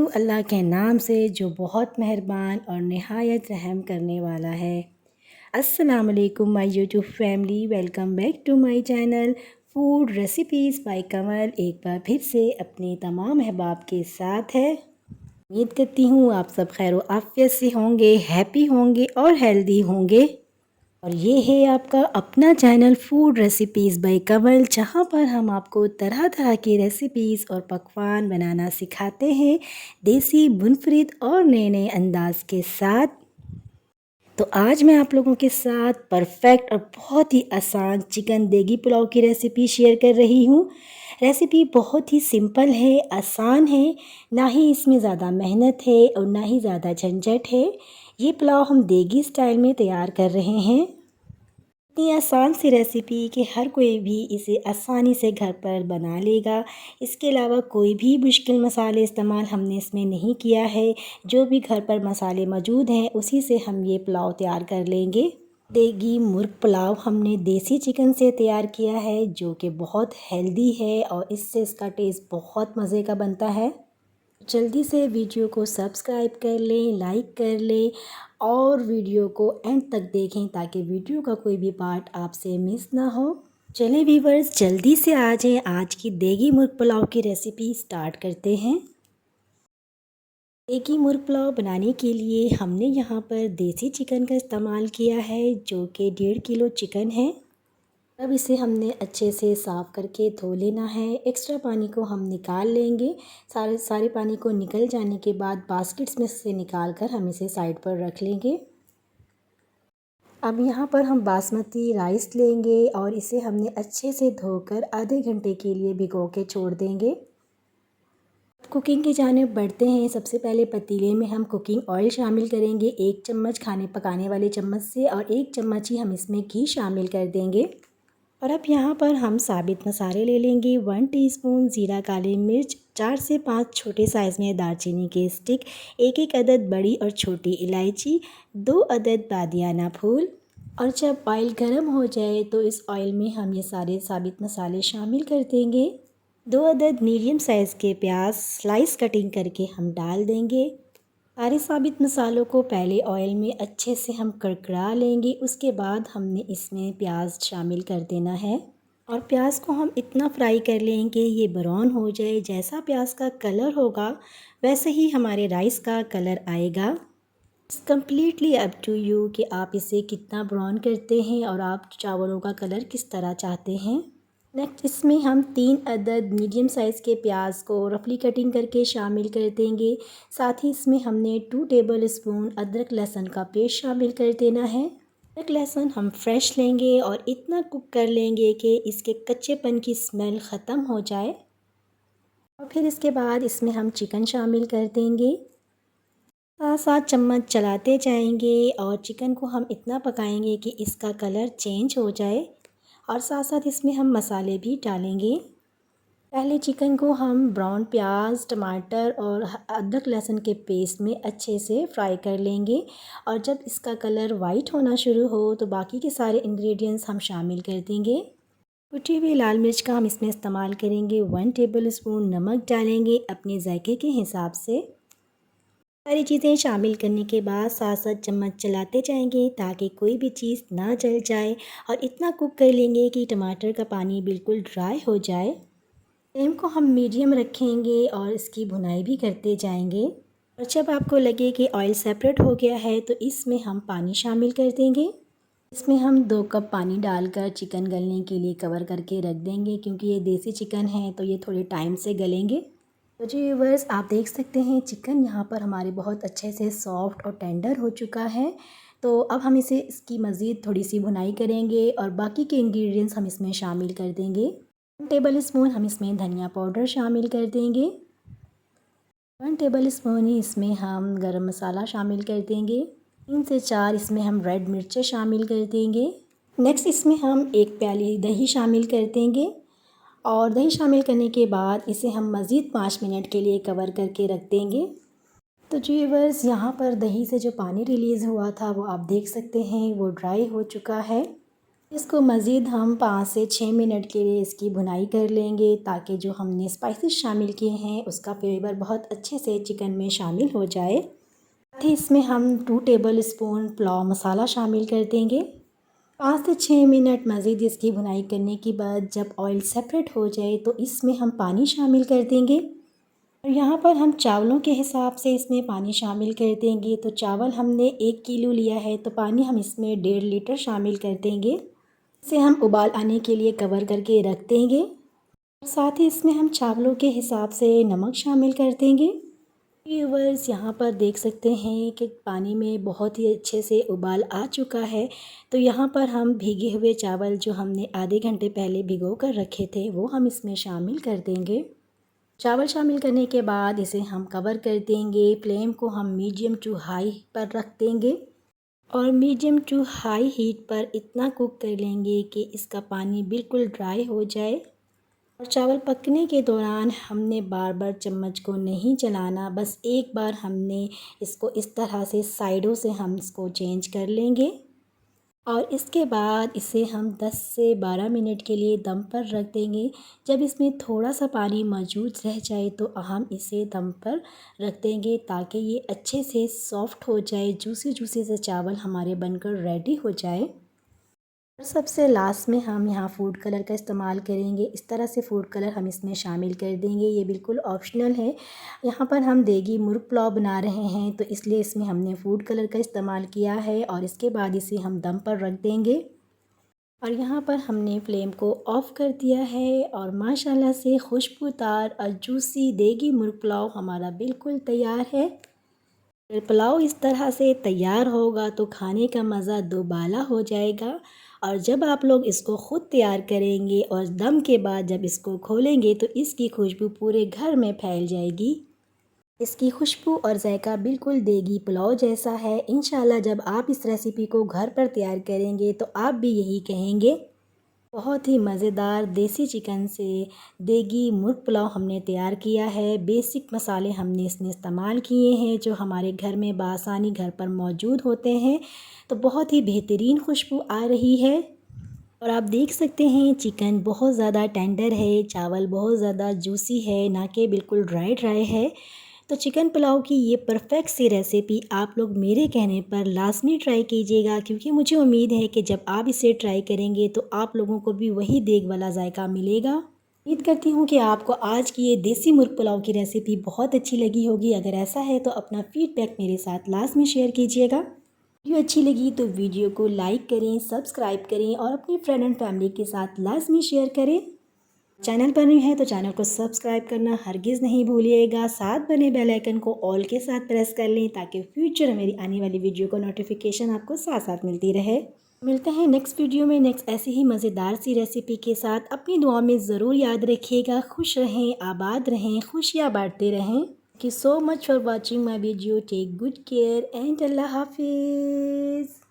अल्लाह के नाम से जो बहुत मेहरबान और निहायत रहम करने वाला है। अस्सलाम वालेकुम my YouTube family, welcome back to my channel food recipes by Kamal. एक बार फिर से अपने तमाम अहबाब के साथ है। उम्मीद करती हूँ आप सब खैर व आफियत से होंगे, हैप्पी होंगे और हेल्दी होंगे। और ये है आपका अपना चैनल फूड रेसिपीज़ बाय कमल, जहाँ पर हम आपको तरह तरह की रेसिपीज़ और पकवान बनाना सिखाते हैं, देसी, मुनफरिद और नए नए अंदाज के साथ। तो आज मैं आप लोगों के साथ परफेक्ट और बहुत ही आसान चिकन देगी पुलाव की रेसिपी शेयर कर रही हूँ। रेसिपी बहुत ही सिंपल है, आसान है, ना ही इसमें ज़्यादा मेहनत है और ना ही ज़्यादा झंझट है। ये पुलाव हम देगी स्टाइल में तैयार कर रहे हैं। इतनी आसान सी रेसिपी कि हर कोई भी इसे आसानी से घर पर बना लेगा। इसके अलावा कोई भी मुश्किल मसाले इस्तेमाल हमने इसमें नहीं किया है। जो भी घर पर मसाले मौजूद हैं उसी से हम ये पुलाव तैयार कर लेंगे। देगी मुर्ग पुलाव हमने देसी चिकन से तैयार किया है, जो कि बहुत हेल्दी है और इससे इसका टेस्ट बहुत मज़े का बनता है। जल्दी से वीडियो को सब्सक्राइब कर लें, लाइक कर लें और वीडियो को एंड तक देखें ताकि वीडियो का कोई भी पार्ट आपसे मिस ना हो। चलें व्यूवर्स, जल्दी से आ जाएं, आज की देगी मुर्ग पुलाव की रेसिपी स्टार्ट करते हैं। देगी मुर्ग पुलाव बनाने के लिए हमने यहाँ पर देसी चिकन का इस्तेमाल किया है, जो कि 1.5 किलो चिकन है। अब इसे हमने अच्छे से साफ़ करके धो लेना है। एक्स्ट्रा पानी को हम निकाल लेंगे। सारे पानी को निकल जाने के बाद बास्केट्स में से निकाल कर हम इसे साइड पर रख लेंगे। अब यहाँ पर हम बासमती राइस लेंगे और इसे हमने अच्छे से धोकर आधे घंटे के लिए भिगो के छोड़ देंगे। कुकिंग की जानिब बढ़ते हैं। सबसे पहले पतीले में हम कुकिंग ऑयल शामिल करेंगे 1 चम्मच खाने पकाने वाले चम्मच से, और 1 चम्मच ही हम इसमें घी शामिल कर देंगे। और अब यहाँ पर हम साबित मसाले ले लेंगे। 1 टीस्पून ज़ीरा, काली मिर्च, 4 से 5 छोटे साइज़ में दालचीनी के स्टिक, एक अदद बड़ी और छोटी इलायची, 2 अदद बादियाना फूल। और जब ऑयल गर्म हो जाए तो इस ऑयल में हम ये सारे साबित मसाले शामिल कर देंगे। 2 अदद मीडियम साइज़ के प्याज स्लाइस कटिंग करके हम डाल देंगे। सारे साबित मसालों को पहले ऑयल में अच्छे से हम कड़कड़ा लेंगे। उसके बाद हमने इसमें प्याज शामिल कर देना है और प्याज को हम इतना फ्राई कर लेंगे ये ब्राउन हो जाए। जैसा प्याज का कलर होगा वैसे ही हमारे राइस का कलर आएगा। It's completely up to you कि आप इसे कितना ब्राउन करते हैं और आप चावलों का कलर किस तरह चाहते हैं। नेक्स्ट इसमें हम 3 अदद मीडियम साइज़ के प्याज को रफली कटिंग करके शामिल कर देंगे। साथ ही इसमें हमने 2 टेबल स्पून अदरक लहसुन का पेस्ट शामिल कर देना है। अदरक लहसुन हम फ्रेश लेंगे और इतना कुक कर लेंगे कि इसके कच्चेपन की स्मेल ख़त्म हो जाए। और फिर इसके बाद इसमें हम चिकन शामिल कर देंगे। साथ साथ चम्मच चलाते जाएंगे और चिकन को हम इतना पकाएंगे कि इसका कलर चेंज हो जाए। और साथ साथ इसमें हम मसाले भी डालेंगे। पहले चिकन को हम ब्राउन प्याज, टमाटर और अदरक लहसुन के पेस्ट में अच्छे से फ्राई कर लेंगे। और जब इसका कलर वाइट होना शुरू हो तो बाकी के सारे इंग्रेडिएंट्स हम शामिल कर देंगे। कुटी हुई लाल मिर्च का हम इसमें इस्तेमाल करेंगे। 1 टेबल स्पून नमक डालेंगे अपने जायके के हिसाब से। सारी चीज़ें शामिल करने के बाद साथ साथ चम्मच चलाते जाएंगे ताकि कोई भी चीज़ ना जल जाए। और इतना कुक कर लेंगे कि टमाटर का पानी बिल्कुल ड्राई हो जाए। फ्लेम को हम मीडियम रखेंगे और इसकी भुनाई भी करते जाएंगे। और जब आपको लगे कि ऑयल सेपरेट हो गया है तो इसमें हम पानी शामिल कर देंगे। इसमें हम 2 कप पानी डालकर चिकन गलने के लिए कवर करके रख देंगे, क्योंकि ये देसी चिकन है तो ये थोड़े टाइम से गलेंगे। तो जी व्यूअर्स, आप देख सकते हैं चिकन यहाँ पर हमारे बहुत अच्छे से सॉफ्ट और टेंडर हो चुका है। तो अब हम इसकी मज़ीद थोड़ी सी भुनाई करेंगे और बाकी के इंग्रेडिएंट्स हम इसमें शामिल कर देंगे। 1 टेबल स्पून हम इसमें धनिया पाउडर शामिल कर देंगे। 1 टेबल स्पून ही इसमें हम गरम मसाला शामिल कर देंगे। 3 से 4 इसमें हम रेड मिर्चें शामिल कर देंगे। नेक्स्ट इसमें हम 1 प्याली दही शामिल कर देंगे। और दही शामिल करने के बाद इसे हम मज़ीद 5 मिनट के लिए कवर करके रख देंगे। तो जी व्यूअर्स, यहाँ पर दही से जो पानी रिलीज़ हुआ था वो आप देख सकते हैं वो ड्राई हो चुका है। इसको मज़ीद हम 5 से 6 मिनट के लिए इसकी भुनाई कर लेंगे ताकि जो हमने स्पाइसेस शामिल किए हैं उसका फ्लेवर बहुत अच्छे से चिकन में शामिल हो जाए। साथ ही इसमें हम 2 टेबल स्पून पुलाव मसाला शामिल कर देंगे। 5 से 6 मिनट मज़ीद इसकी भुनाई करने के बाद जब ऑयल सेपरेट हो जाए तो इसमें हम पानी शामिल कर देंगे। और यहाँ पर हम चावलों के हिसाब से इसमें पानी शामिल कर देंगे। तो चावल हमने 1 किलो लिया है तो पानी हम इसमें 1.5 लीटर शामिल कर देंगे। इसे हम उबाल आने के लिए कवर करके रख देंगे। साथ ही इसमें हम चावलों के हिसाब से नमक शामिल कर देंगे। व्यूअर्स, यहाँ पर देख सकते हैं कि पानी में बहुत ही अच्छे से उबाल आ चुका है। तो यहाँ पर हम भीगे हुए चावल जो हमने आधे घंटे पहले भिगो कर रखे थे वो हम इसमें शामिल कर देंगे। चावल शामिल करने के बाद इसे हम कवर कर देंगे। फ्लेम को हम मीडियम टू हाई पर रख देंगे और मीडियम टू हाई हीट पर इतना कुक कर लेंगे कि इसका पानी बिल्कुल ड्राई हो जाए। और चावल पकने के दौरान हमने बार बार चम्मच को नहीं चलाना, बस एक बार हमने इसको इस तरह से साइडों से हम इसको चेंज कर लेंगे। और इसके बाद इसे हम 10 से 12 मिनट के लिए दम पर रख देंगे। जब इसमें थोड़ा सा पानी मौजूद रह जाए तो हम इसे दम पर रख देंगे ताकि ये अच्छे से सॉफ़्ट हो जाए, जूसी जूसी से चावल हमारे बनकर रेडी हो जाए। और सबसे लास्ट में हम यहाँ फूड कलर का इस्तेमाल करेंगे। इस तरह से फूड कलर हम इसमें शामिल कर देंगे, ये बिल्कुल ऑप्शनल है। यहाँ पर हम देगी मुर्ग पुलाव बना रहे हैं तो इसलिए इसमें हमने फूड कलर का इस्तेमाल किया है। और इसके बाद इसे हम दम पर रख देंगे। और यहाँ पर हमने फ्लेम को ऑफ़ कर दिया है और माशाल्लाह से खुशबूदार और जूसी देगी मुर्ग पुलाव हमारा बिल्कुल तैयार है। अगर पुलाव इस तरह से तैयार होगा तो खाने का मज़ा दोबाला हो जाएगा। और जब आप लोग इसको ख़ुद तैयार करेंगे और दम के बाद जब इसको खोलेंगे तो इसकी खुशबू पूरे घर में फैल जाएगी। इसकी खुशबू और जायका बिल्कुल देगी पुलाव जैसा है। इंशाल्लाह जब आप इस रेसिपी को घर पर तैयार करेंगे तो आप भी यही कहेंगे। बहुत ही मज़ेदार देसी चिकन से देगी मुर्ग पुलाव हमने तैयार किया है। बेसिक मसाले हमने इसमें इस्तेमाल किए हैं जो हमारे घर में बआसानी घर पर मौजूद होते हैं। तो बहुत ही बेहतरीन खुशबू आ रही है। और आप देख सकते हैं चिकन बहुत ज़्यादा टेंडर है, चावल बहुत ज़्यादा जूसी है, ना कि बिल्कुल ड्राई ड्राई है। तो चिकन पुलाव की ये परफेक्ट सी रेसिपी आप लोग मेरे कहने पर लाजमी ट्राई कीजिएगा, क्योंकि मुझे उम्मीद है कि जब आप इसे ट्राई करेंगे तो आप लोगों को भी वही देग वाला जायका मिलेगा। उम्मीद करती हूँ कि आपको आज की ये देसी मुर्ग पुलाव की रेसिपी बहुत अच्छी लगी होगी। अगर ऐसा है तो अपना फीडबैक मेरे साथ लाजमी शेयर कीजिएगा। वीडियो अच्छी लगी तो वीडियो को लाइक करें, सब्सक्राइब करें और अपनी फ्रेंड एंड फैमिली के साथ लाजमी शेयर करें। चैनल पर नहीं है तो चैनल को सब्सक्राइब करना हरगिज़ नहीं भूलिएगा। साथ बने बेल आइकन को ऑल के साथ प्रेस कर लें ताकि फ्यूचर मेरी आने वाली वीडियो को नोटिफिकेशन आपको साथ साथ मिलती रहे। मिलते हैं नेक्स्ट वीडियो में नेक्स्ट ऐसी ही मज़ेदार सी रेसिपी के साथ। अपनी दुआ में ज़रूर याद रखिएगा। खुश रहें, आबाद रहें, खुशियाँ बांटते रहें। Thank you so much for watching my video. Take good care and अल्लाह हाफिज़।